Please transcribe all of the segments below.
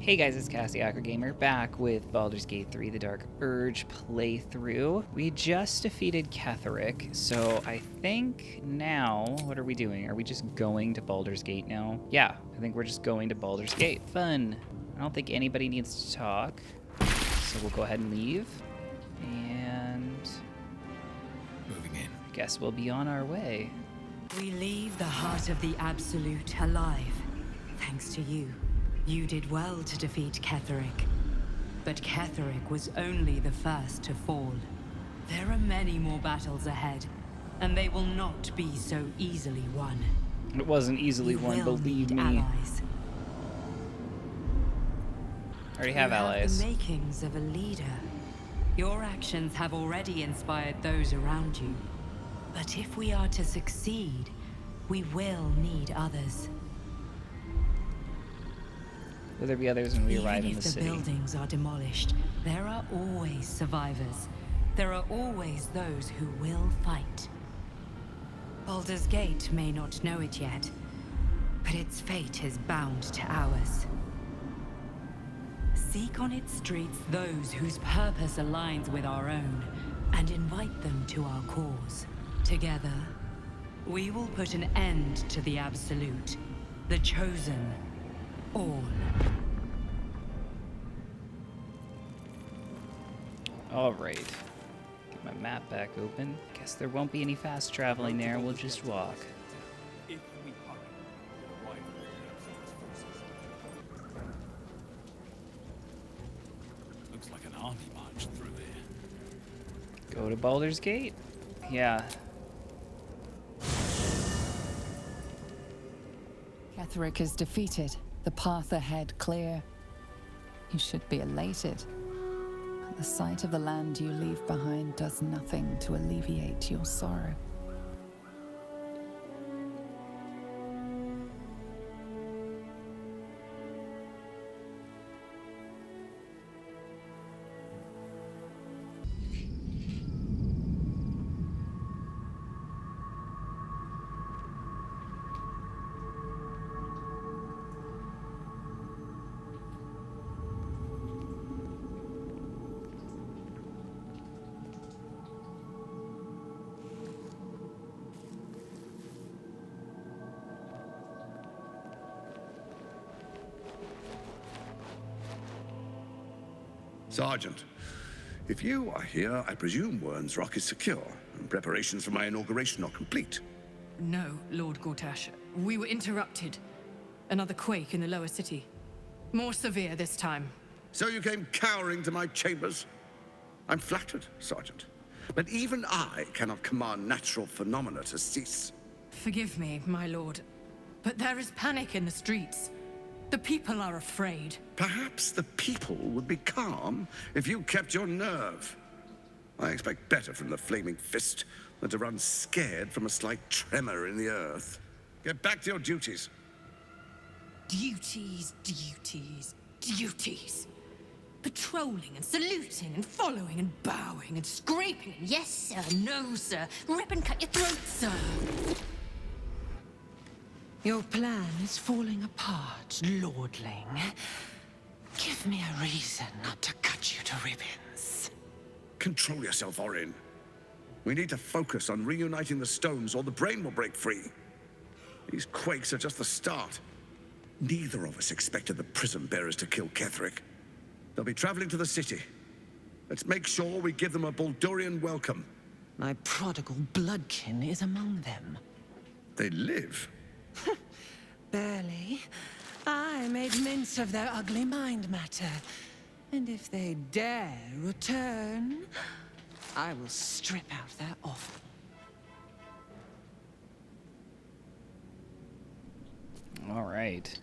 Hey guys, it's Cassie Gamer back with Baldur's Gate 3 The Dark Urge playthrough. We just defeated Ketheric, so I think now, what are we doing? Are we just going to Baldur's Gate now? Yeah, I think we're just going to Baldur's Gate. Fun. I don't think anybody needs to talk, so we'll go ahead and leave. And Moving in. I guess we'll be on our way. We leave the heart of the Absolute alive, thanks to you. You did well to defeat Ketheric. But Ketheric was only the first to fall. There are many more battles ahead, and they will not be so easily won. It wasn't easily won, believe me. Allies. I already have allies. The makings of a leader. Your actions have already inspired those around you. But if we are to succeed, we will need others. Will there be others when we arrive in Even the if the city? buildings are demolished, there are always survivors. There are always those who will fight. Baldur's Gate may not know it yet, but its fate is bound to ours. Seek on its streets those whose purpose aligns with our own, and invite them to our cause. Together, we will put an end to the Absolute, the Chosen, all. Alright. Get my map back open. Guess there won't be any fast traveling there, we'll just walk. If we hurry, we'll arrive at the Absolute's forces. Looks like an army march through here. Go to Baldur's Gate? Yeah. Ketheric is defeated, the path ahead clear. You should be elated. But the sight of the land you leave behind does nothing to alleviate your sorrow. Sergeant, if you are here, I presume Wern's Rock is secure, and preparations for my inauguration are complete. No, Lord Gortash. We were interrupted. Another quake in the lower city. More severe this time. So you came cowering to my chambers? I'm flattered, Sergeant. But even I cannot command natural phenomena to cease. Forgive me, my lord. But there is panic in the streets. The people are afraid. Perhaps the people would be calm if you kept your nerve. I expect better from the Flaming Fist than to run scared from a slight tremor in the earth. Get back to your duties. Duties, duties, duties. Patrolling and saluting and following and bowing and scraping. Yes, sir. No, sir. Rip and cut your throat, sir. Your plan is falling apart, lordling. Give me a reason not to cut you to ribbons. Control yourself, Orin. We need to focus on reuniting the stones or the brain will break free. These quakes are just the start. Neither of us expected the prison bearers to kill Ketheric. They'll be traveling to the city. Let's make sure we give them a Baldurian welcome. My prodigal bloodkin is among them. They live. Barely. I made mince of their ugly mind matter. And if they dare return, I will strip out their offal. Alright.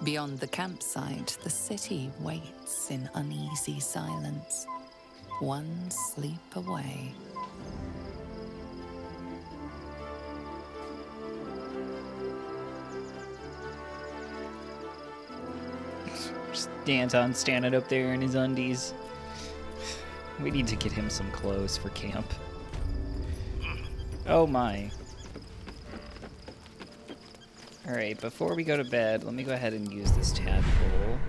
Beyond the campsite, the city waits in uneasy silence, one sleep away. Just Danton standing up there in his undies. We need to get him some clothes for camp. Oh my. Alright, before we go to bed, let me go ahead and use this tadpole.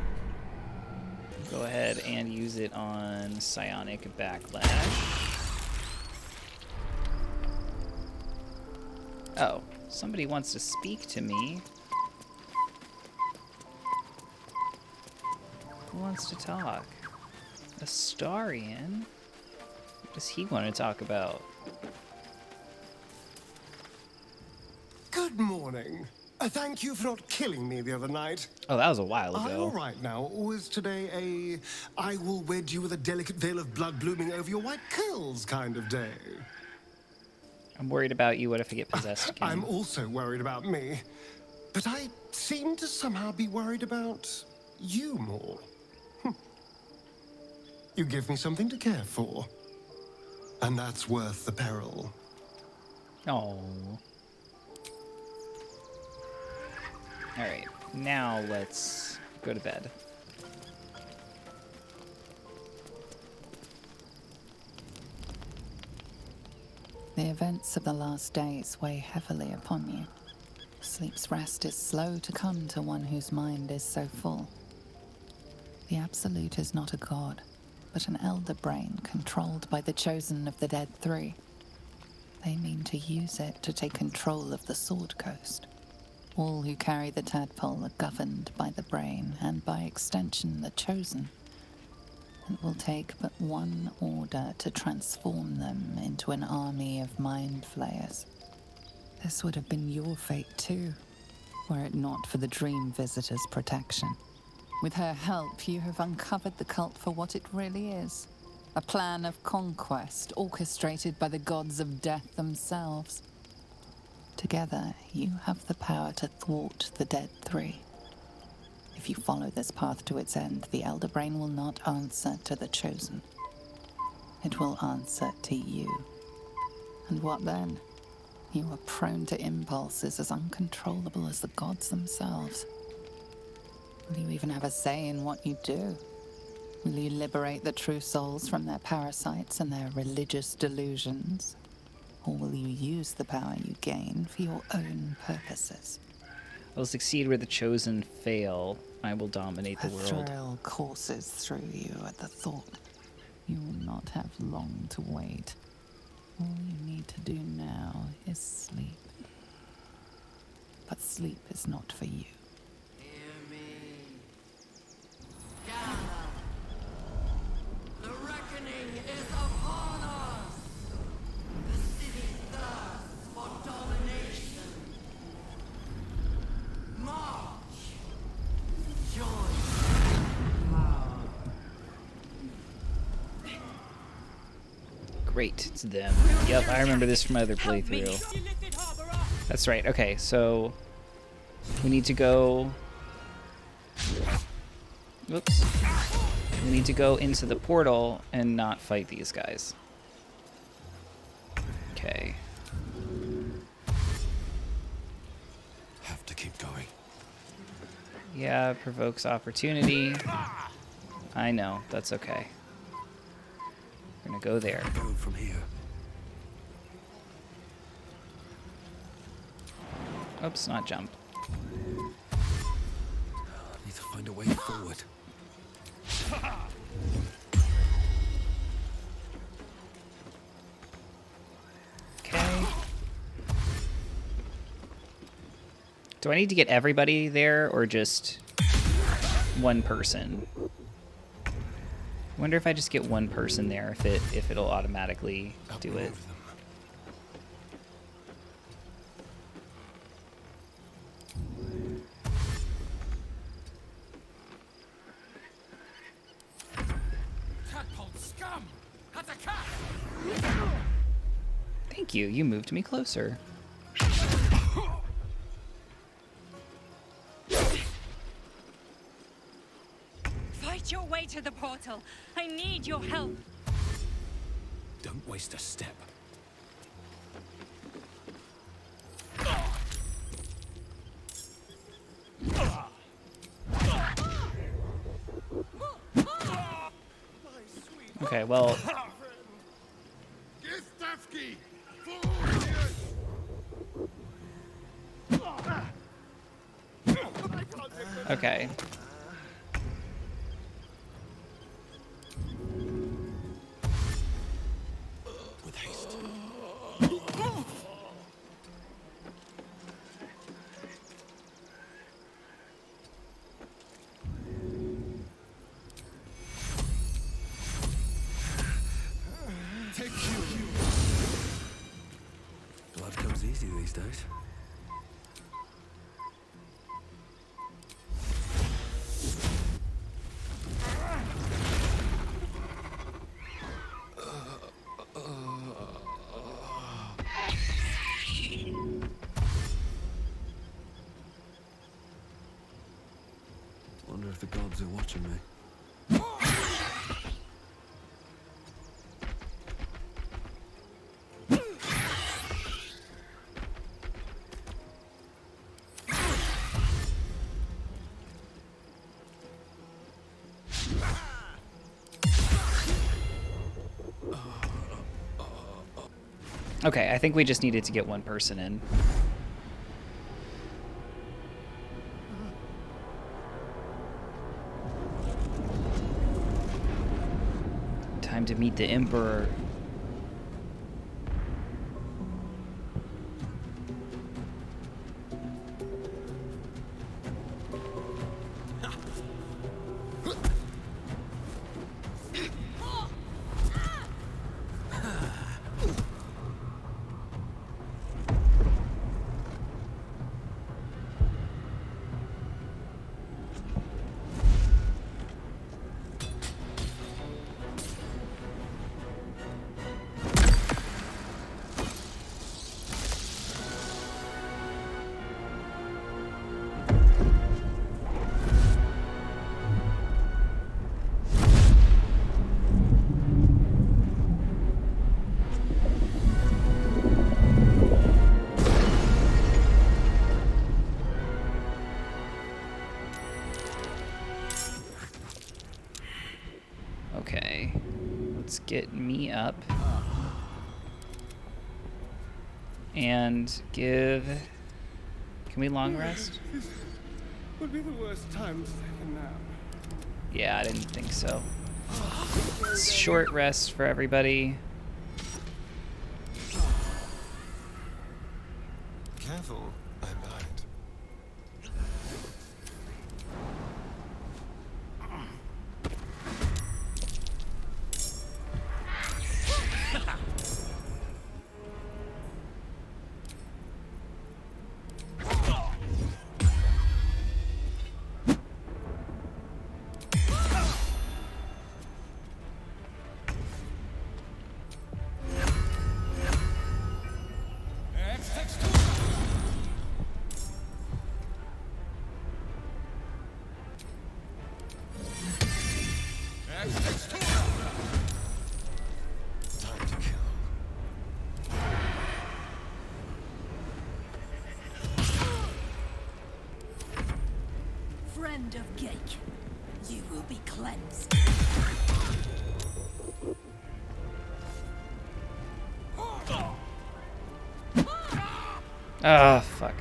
Go ahead and use it on Psionic Backlash. Oh, somebody wants to speak to me. Who wants to talk? Astarion? What does he want to talk about? Good morning. Thank you for not killing me the other night. Oh, that was a while Are you ago. all right now? Or is today a I will wed you with a delicate veil of blood blooming over your white curls kind of day? I'm worried about you. What if I get possessed again? I'm also worried about me. But I seem to somehow be worried about you more. You give me something to care for. And that's worth the peril. Oh. Alright, now let's go to bed. The events of the last days weigh heavily upon you. Sleep's rest is slow to come to one whose mind is so full. The Absolute is not a god, but an elder brain controlled by the chosen of the Dead Three. They mean to use it to take control of the Sword Coast. All who carry the tadpole are governed by the brain, and by extension the chosen. It will take but one order to transform them into an army of mind flayers. This would have been your fate too, were it not for the Dream Visitor's protection. With her help, you have uncovered the cult for what it really is. A plan of conquest orchestrated by the gods of death themselves. Together, you have the power to thwart the Dead Three. If you follow this path to its end, the Elder Brain will not answer to the Chosen. It will answer to you. And what then? You are prone to impulses as uncontrollable as the gods themselves. Will you even have a say in what you do? Will you liberate the true souls from their parasites and their religious delusions? Or will you use the power you gain for your own purposes? I will succeed where the chosen fail. I will dominate the A world. thrill courses through you at the thought. You will not have long to wait. All you need to do now is sleep. But sleep is not for you. Hear me. Gather. The reckoning is upon us. The city thirsts for domination. March. Join. Power. Great, it's them. Yep, I remember this from my other playthrough. That's right, okay, so we need to go... Whoops. We need to go into the portal and not fight these guys. Okay. Have to keep going. Yeah, provokes opportunity. I know, that's okay. We're gonna go there. Go from here. Oops, not jump. Need to find a way forward. Okay. Do I need to get everybody there or just one person? I wonder if I just get one person there, if it'll automatically do it. Outmove them. Tadpole scum! That's a cat! Thank you. You moved me closer. the portal. I need your help. Don't waste a step. Okay, well, okay. With haste. Take you. Blood comes easy these days. Wonder if the gods are watching me. Okay, I think we just needed to get one person in. Time to meet the Emperor. Okay, let's get me up and give. Can we long rest? This would be the worst time to take a nap. Yeah, I didn't think so. Short rest for everybody. Careful, I lied. Time to kill. Friend of Gake, you will be cleansed. Ah, fuck.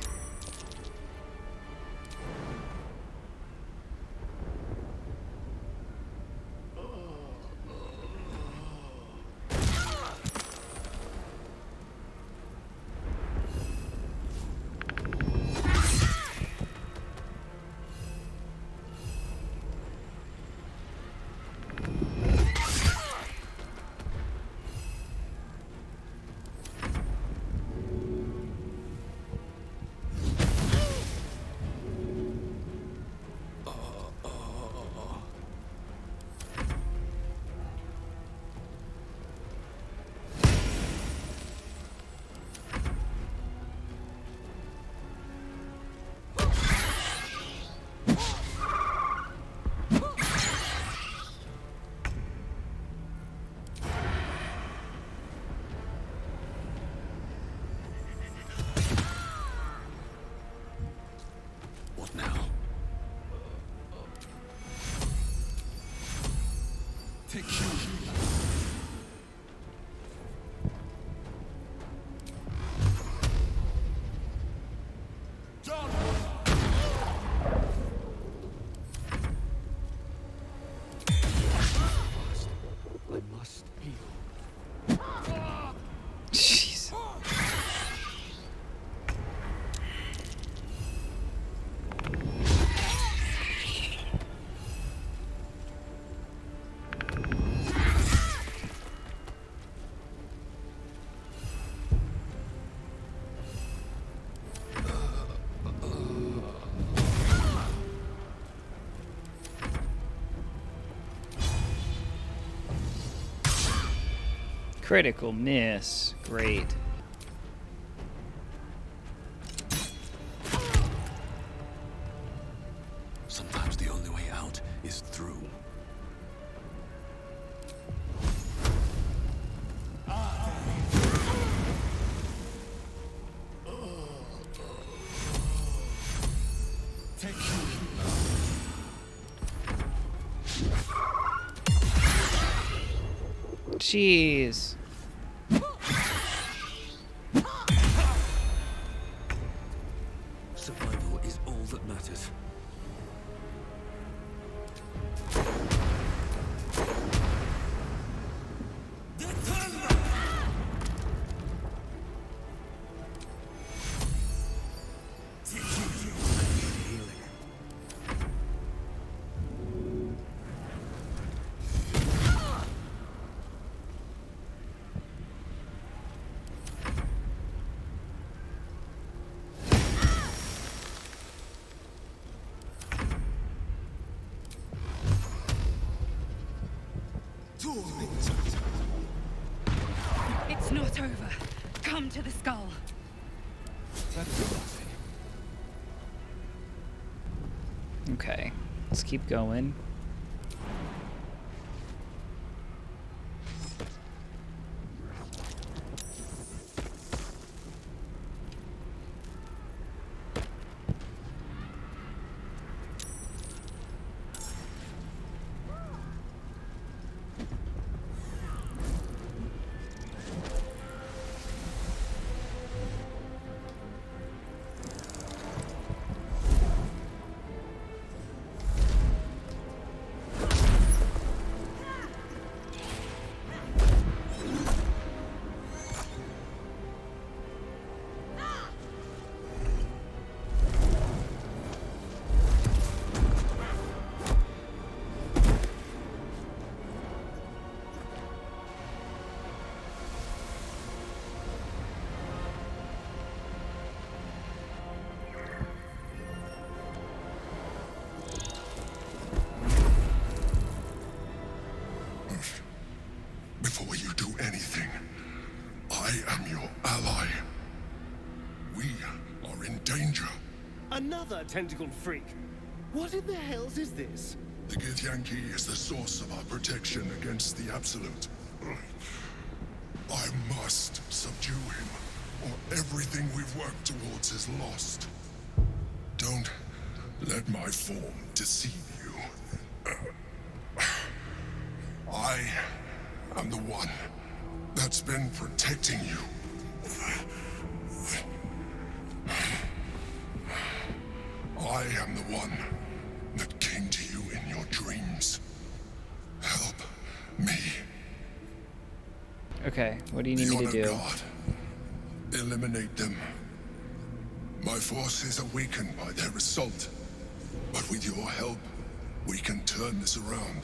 Critical miss. Great. Sometimes the only way out is through. Jeez. Survival is all that matters. It's not over. Come to the skull. Okay, let's keep going. Before you do anything, I am your ally. We are in danger. Another tentacled freak. What in the hells is this? The Githyanki is the source of our protection against the Absolute. I must subdue him, or everything we've worked towards is lost. Don't let my form deceive you. I am the one that's been protecting you. I am the one that came to you in your dreams. Help me. Okay, what do you need me to do? God. Eliminate them. My forces are weakened by their assault. But with your help, we can turn this around.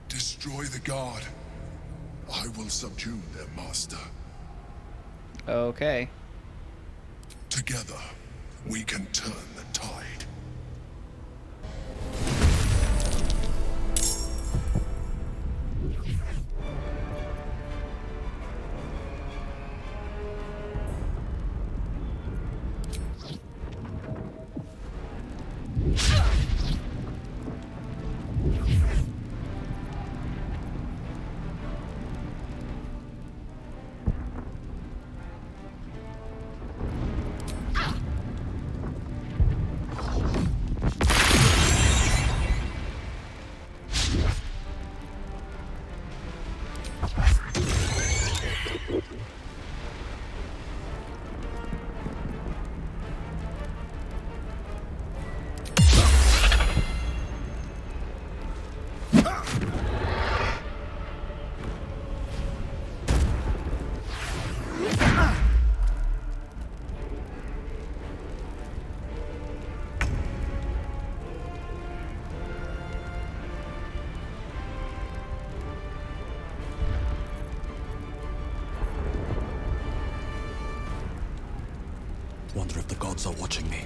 Destroy the guard. I will subdue their master. Okay. Together, we can turn the tide. Wonder if the gods are watching me.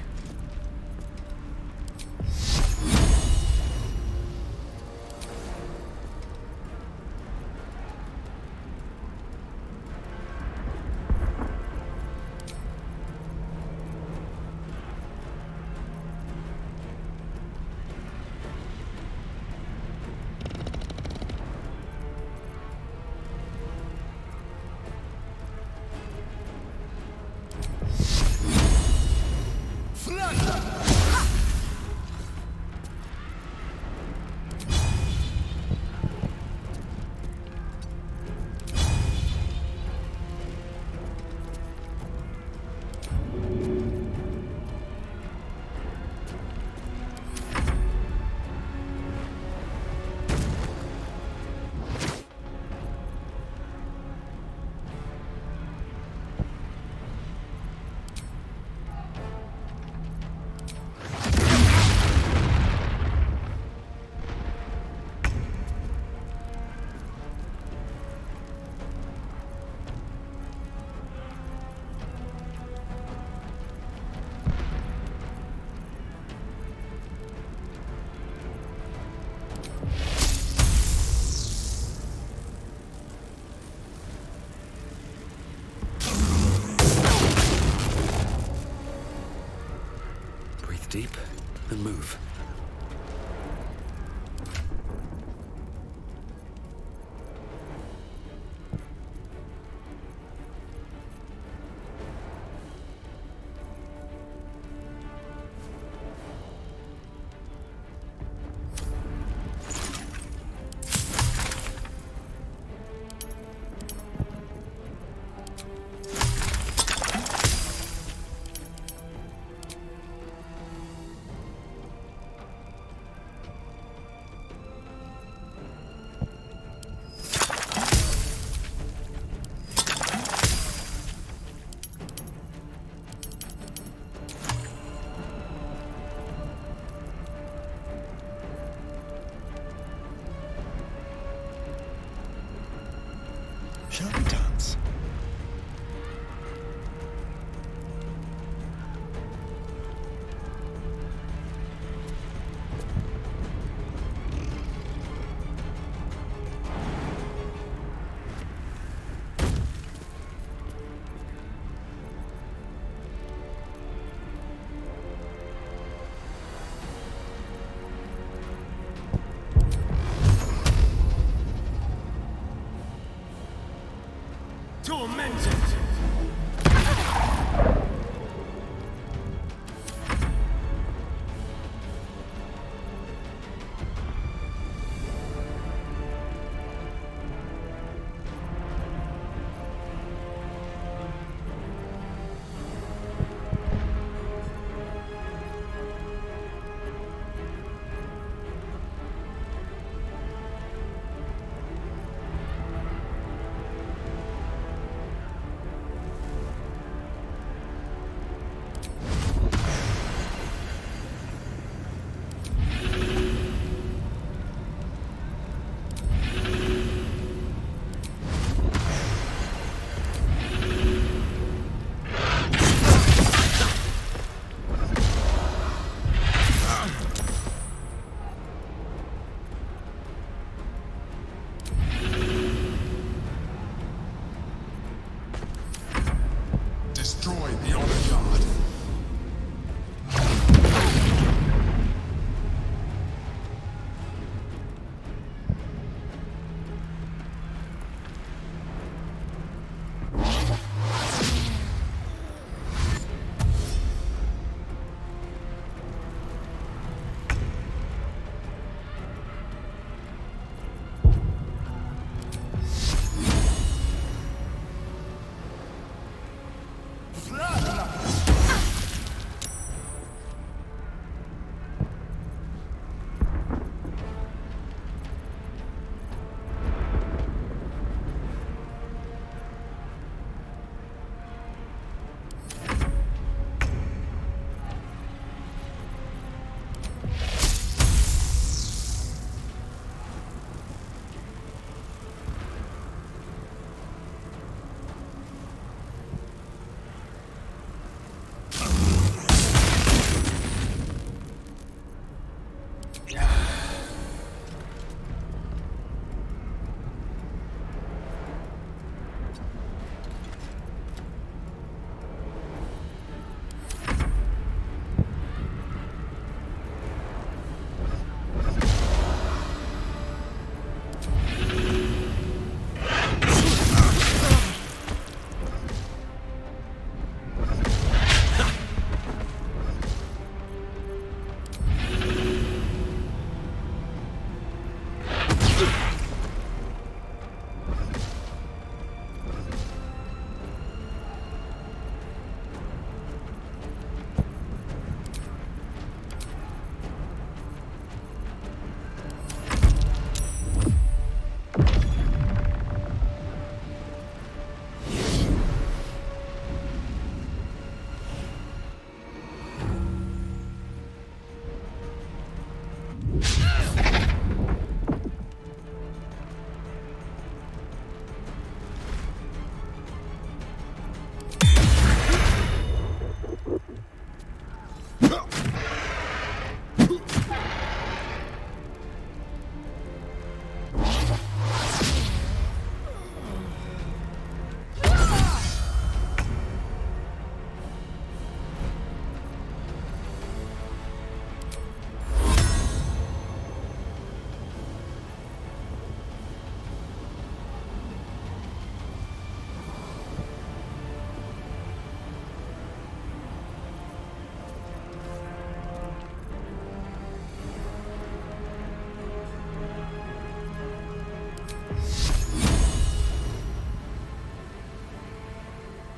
deep and move. Shall we dance? Tormented! Destroy the honor guard.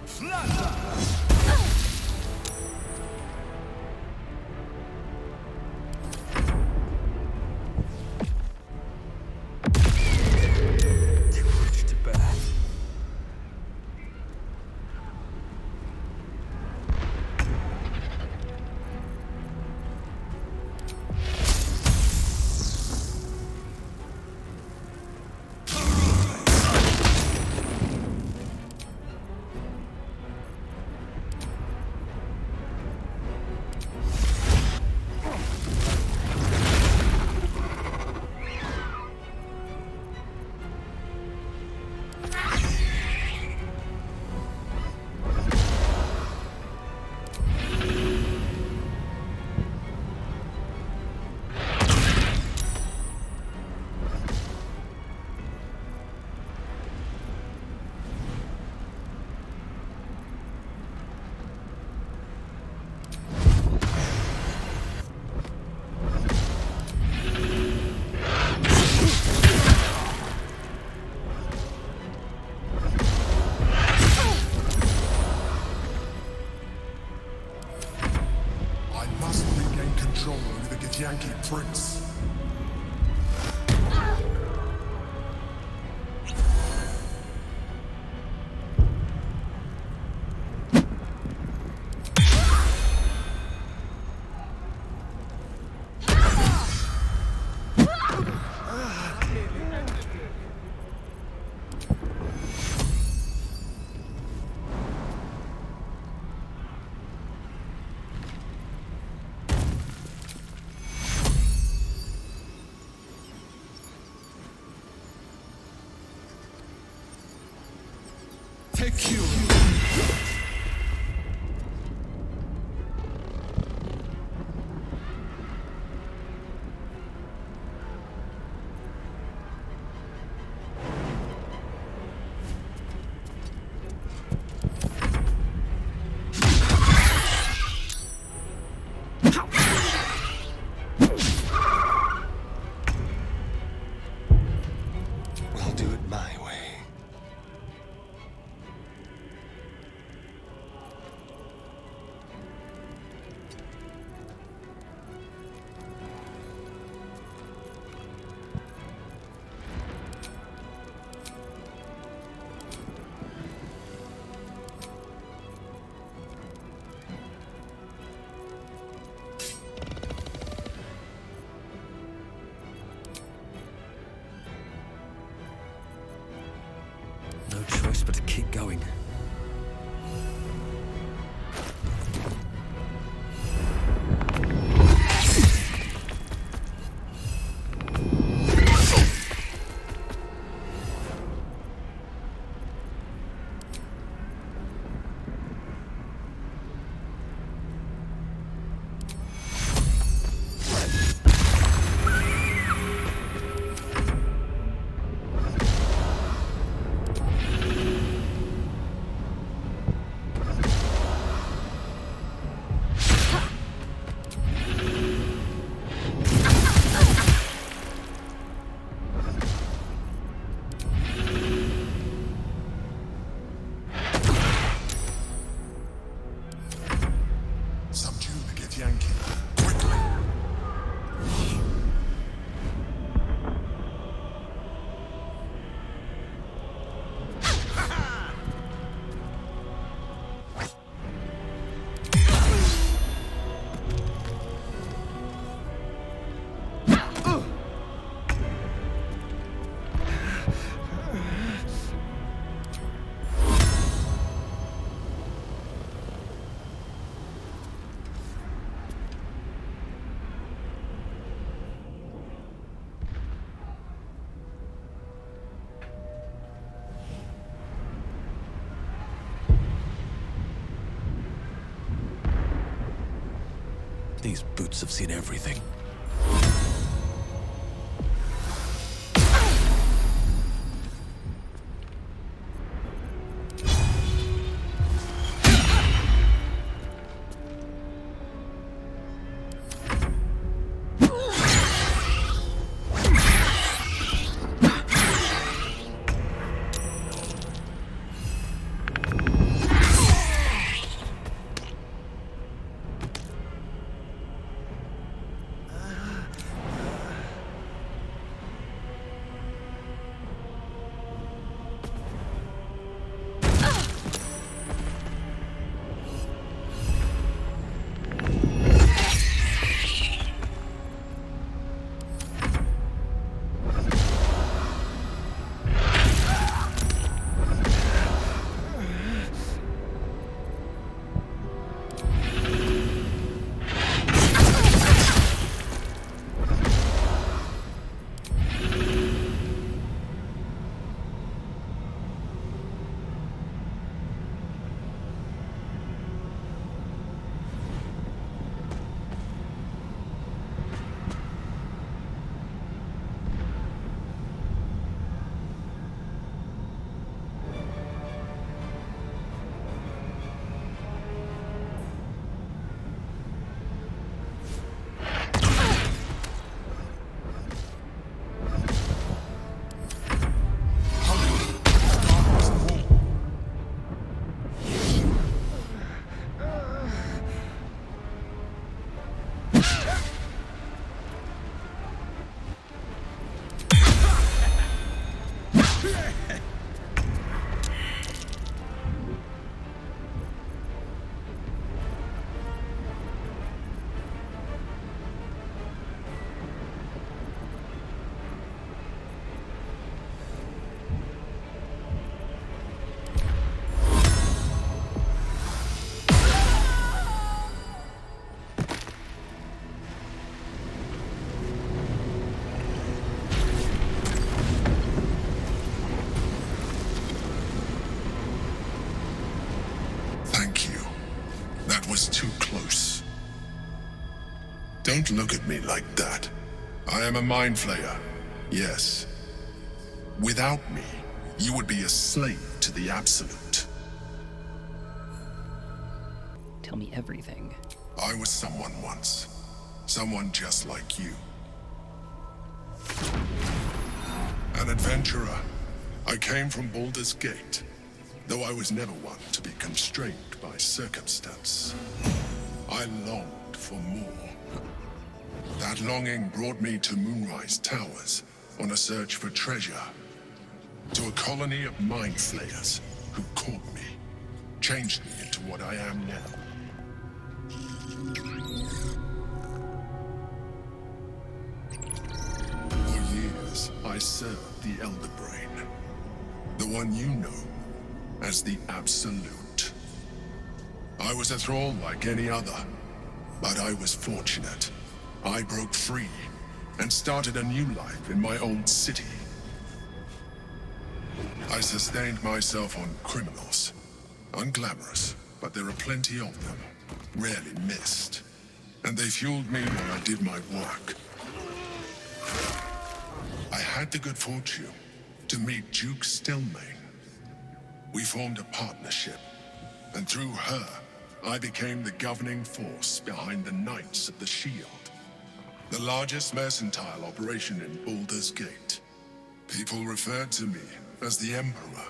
Too much to bear. I must regain control over the Githyanki prince. Take you. I'll do it my way. No choice but to keep going. Subdue the Githyanki. Quickly. These boots have seen everything. was too close. Don't look at me like that. I am a mind flayer, yes. Without me, you would be a slave to the Absolute. Tell me everything. I was someone once. Someone just like you. An adventurer. I came from Baldur's Gate, though I was never one to be constrained by circumstance. I longed for more. That longing brought me to Moonrise Towers on a search for treasure. To a colony of mind flayers who caught me, changed me into what I am now. For years, I served the Elder Brain. The one you know as the Absolute. I was a thrall like any other, but I was fortunate. I broke free and started a new life in my old city. I sustained myself on criminals. Unglamorous, but there are plenty of them. Rarely missed. And they fueled me while I did my work. I had the good fortune to meet Duke Stelmane. We formed a partnership, and through her, I became the governing force behind the Knights of the Shield. The largest mercantile operation in Baldur's Gate. People referred to me as the Emperor.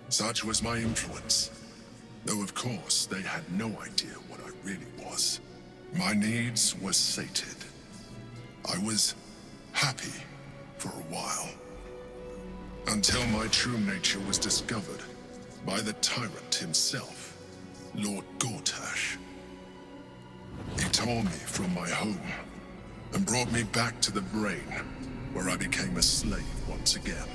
Such was my influence. Though of course, they had no idea what I really was. My needs were sated. I was happy for a while. Until my true nature was discovered by the tyrant himself, Lord Gortash. He tore me from my home and brought me back to the Brain, where I became a slave once again.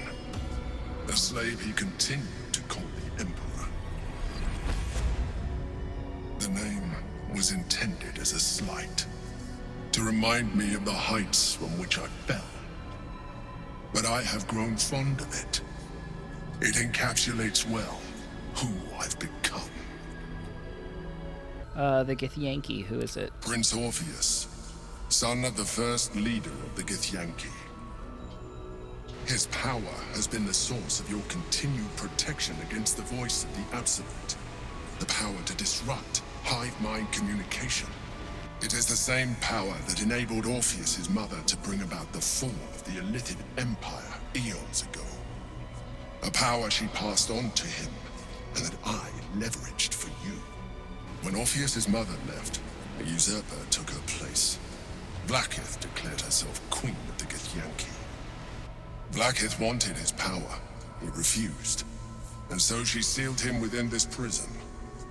A slave he continued to call the Emperor. The name was intended as a slight, to remind me of the heights from which I fell. But I have grown fond of it. It encapsulates well who I've become. The Githyanki, who is it? Prince Orpheus, son of the first leader of the Githyanki. His power has been the source of your continued protection against the voice of the Absolute. The power to disrupt hive mind communication. It is the same power that enabled Orpheus's mother to bring about the fall of the Illithid Empire eons ago. A power she passed on to him, and that I leveraged for you. When Orpheus's mother left, a usurper took her place. Blackith declared herself queen of the Githyanki. Blackith wanted his power. He refused. And so she sealed him within this prison.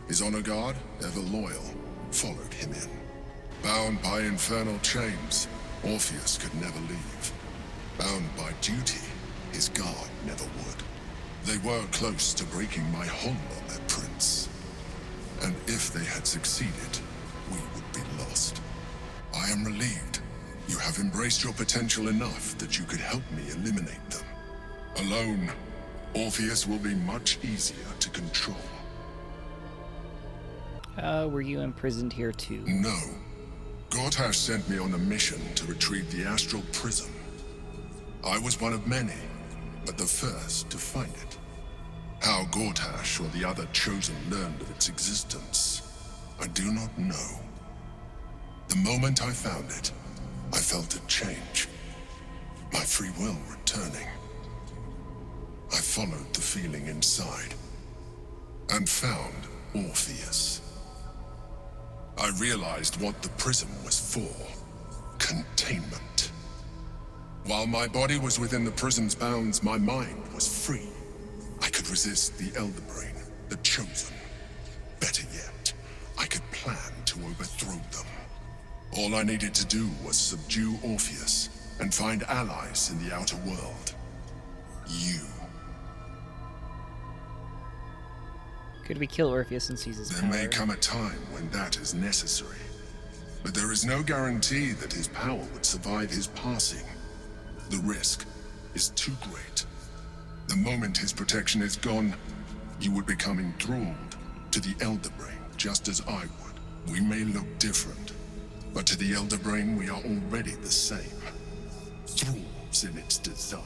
His honor guard, ever loyal, followed him in. Bound by infernal chains, Orpheus could never leave. Bound by duty, his guard never would. They were close to breaking my hold on their prince. And if they had succeeded, we would be lost. I am relieved. You have embraced your potential enough that you could help me eliminate them. Alone, Orpheus will be much easier to control. Were you imprisoned here too? No. Gortash sent me on a mission to retrieve the Astral Prism. I was one of many, but the first to find it. How Gortash or the other Chosen learned of its existence, I do not know. The moment I found it, I felt it change. My free will returning. I followed the feeling inside, and found Orpheus. I realized what the prism was for. Containment. While my body was within the prism's bounds, my mind was free. I could resist the Elder Brain, the Chosen. Better yet, I could plan to overthrow them. All I needed to do was subdue Orpheus and find allies in the outer world. You. Could we kill Orpheus and seize his There power? may come a time when that is necessary. But there is no guarantee that his power would survive his passing. The risk is too great. The moment his protection is gone, you would become enthralled to the Elder Brain, just as I would. We may look different, but to the Elder Brain we are already the same. Thralls in its design.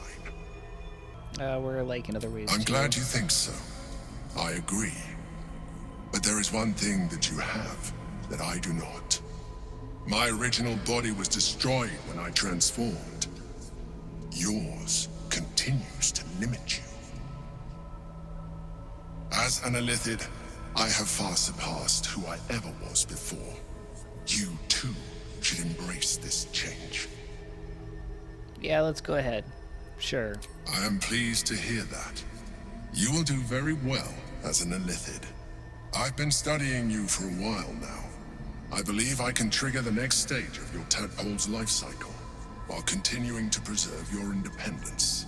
We're alike in other ways, I'm too. glad you think so. I agree. But there is one thing that you have that I do not. My original body was destroyed when I transformed. Yours continues to limit you. As an Illithid, I have far surpassed who I ever was before. You, too, should embrace this change. Yeah, let's go ahead. Sure. I am pleased to hear that. You will do very well as an Illithid. I've been studying you for a while now. I believe I can trigger the next stage of your tadpole's life cycle, while continuing to preserve your independence.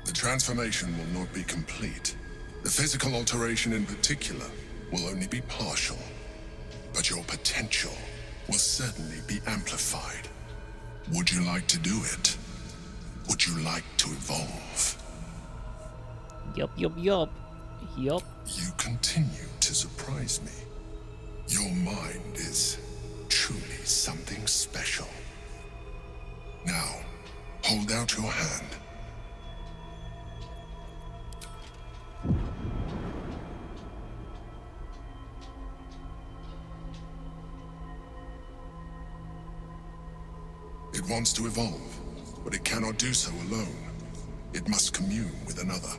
The transformation will not be complete. The physical alteration in particular will only be partial. But your potential will certainly be amplified. Would you like to do it? Would you like to evolve? Yup. Yup. You continue to surprise me. Your mind is truly something special. Now, hold out your hand. It wants to evolve, but it cannot do so alone. It must commune with another.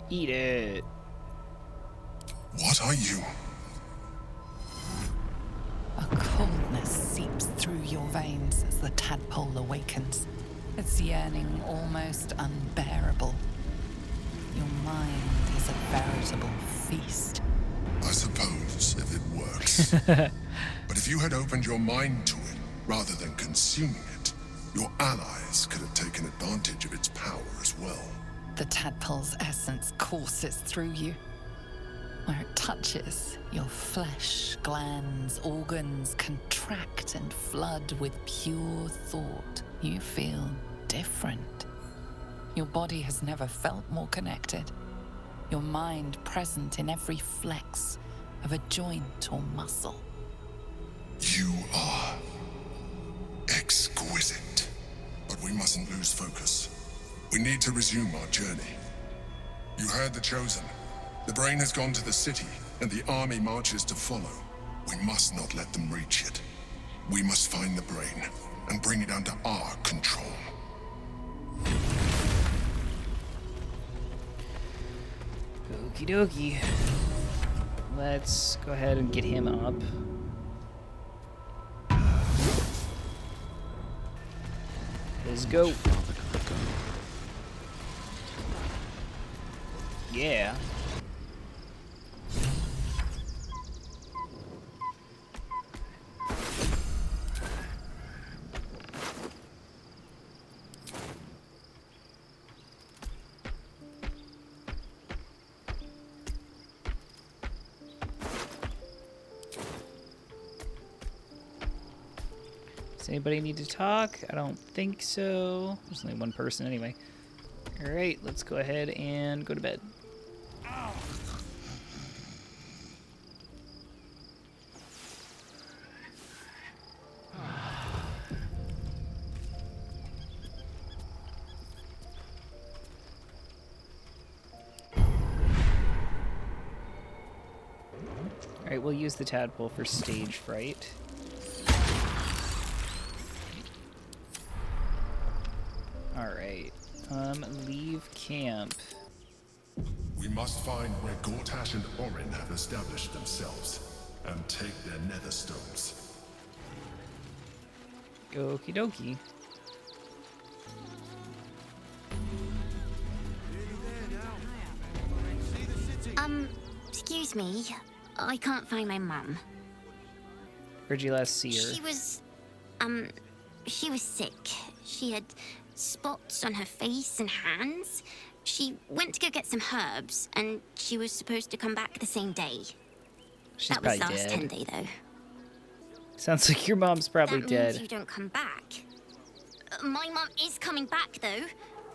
Eat it. What are you? A coldness seeps through your veins as the tadpole awakens, its yearning almost unbearable. Your mind is a veritable feast. I suppose, if it works. But if you had opened your mind to it, rather than consuming it, your allies could have taken advantage of its power as well. The tadpole's essence courses through you. Where it touches, your flesh, glands, organs contract and flood with pure thought. You feel different. Your body has never felt more connected. Your mind present in every flex of a joint or muscle. You are exquisite. But we mustn't lose focus. We need to resume our journey. You heard the Chosen. The Brain has gone to the city, and the army marches to follow. We must not let them reach it. We must find the Brain, and bring it under our control. Okie dokie. Let's go ahead and get him up. Let's go. Yeah. Does anybody need to talk? I don't think so. There's only one person anyway. Alright, let's go ahead and go to bed. Alright, we'll use the tadpole for stage fright. Alright, leave camp. We must find where Gortash and Orin have established themselves, and take their nether stones. Okie dokie. Excuse me. I can't find my mum. Where'd you last see her? She was sick. She had spots on her face and hands. She went to go get some herbs, and she was supposed to come back the same day. She's that was probably last dead. 10 day, though. Sounds like your mom's probably That dead. means you don't come back. My mum is coming back, though.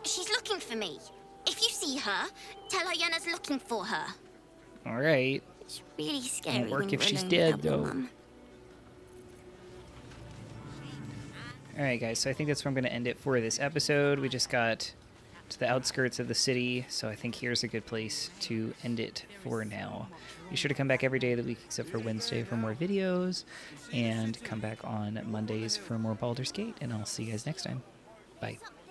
She's looking for me. If you see her, tell her Yenna's looking for her. Alright. It's really scary Won't work when if you're she's alone dead, without your though. mum. Alright guys, so I think that's where I'm going to end it for this episode. We just got to the outskirts of the city, so I think here's a good place to end it for now. Be sure to come back every day of the week except for Wednesday for more videos, and come back on Mondays for more Baldur's Gate, and I'll see you guys next time. Bye.